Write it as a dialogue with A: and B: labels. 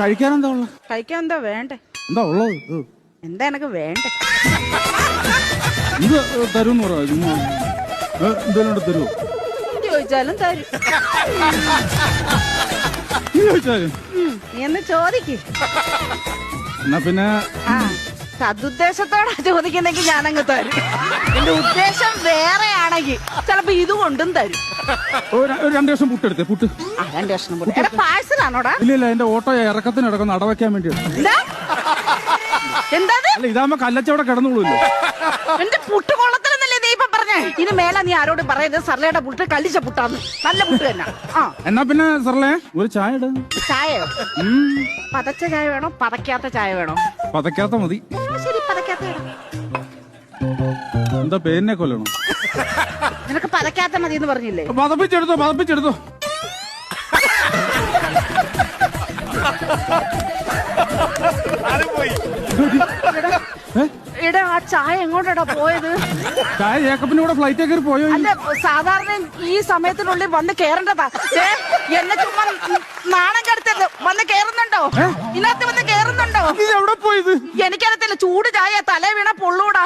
A: കഴിക്കാൻ എന്താ ഉള്ളത്?
B: കഴിക്കാൻ എന്താ വേണ്ടേ?
A: എന്താ ഉള്ളത്?
B: എന്താ എനക്ക് വേണ്ടേ?
A: ഇത് തരുമെന്ന് പറയാ. എന്തെങ്കിലും തരുമോ?
B: ചോദിച്ചാലും തരും.
A: ചോദിച്ചാലും
B: നീ എന്ന് ചോദിക്ക്.
A: എന്നാ പിന്നെ
B: സതുദ്ദേശത്തോടെ ചോദിക്കുന്നെങ്കിൽ ഞാനങ്ങ് തരും. എന്റെ ഉദ്ദേശം വേറെയാണെങ്കിൽ ചിലപ്പോ ഇത് കൊണ്ടും തരും.
A: ഒരു 2 ദിവസം പുട്ടെടുത്തേ. പുട്ട്
B: 2 കഷ്ണം പുട്ട്. എടാ പാഴ്സലാണോടാ?
A: ഇല്ല എന്റെ ഓട്ടോ ഇറക്കത്തിന് ഇടക്കുന്ന അടവയ്ക്കാൻ വേണ്ടി.
B: എന്താ
A: അല്ല ഇതാകുമ്പോ കല്ലച്ചവിടെ കിടന്നുള്ളൂല്ലോ.
B: എന്റെ പുട്ട് കൊള്ളത്തിലെന്നല്ലേ നീ ഇപ്പൊ പറഞ്ഞേ? ഇനി മേലെ നീ ആരോട് പറയരുത് സർലയുടെ പുട്ട് കല്ലിച്ച പുട്ടാന്ന്. നല്ല പുട്ട് തന്നെ.
A: എന്നാ പിന്നെ സർലേ ഒരു ചായ ഇട.
B: ചായയോ? പതച്ച ചായ വേണോ പതക്കാത്ത ചായ വേണോ?
A: പതക്കാത്ത മതി.
B: ശരി പതക്കാത്ത.
A: എന്താ പേരിനെ കൊല്ലണോ?
B: നിനക്ക് പതക്കാത്ത മതി എന്ന് പറഞ്ഞില്ലേ?
A: പതപ്പിച്ചെടുത്തോ.
B: എടാ ആ ചായ എങ്ങോട്ടാ പോയത്?
A: ചായ ജേക്കബിന്റെ കൂടെ ഫ്ലൈറ്റ് കയറി പോയോ?
B: അല്ല സാധാരണ ഈ സമയത്തിനുള്ളിൽ വന്ന് കേറേണ്ടതാ. എന്നെ ചുമ്മാ നാണം കെടുത്തത്. വന്ന് കേറുന്നുണ്ടോ? ഇതിനകത്ത് വന്ന് കേറുന്നുണ്ടോ?
A: എവിടെ പോയത്?
B: എനിക്കറിയത്തില്ല. ചൂട് ചായ തല വീണ പൊള്ളൂടാ.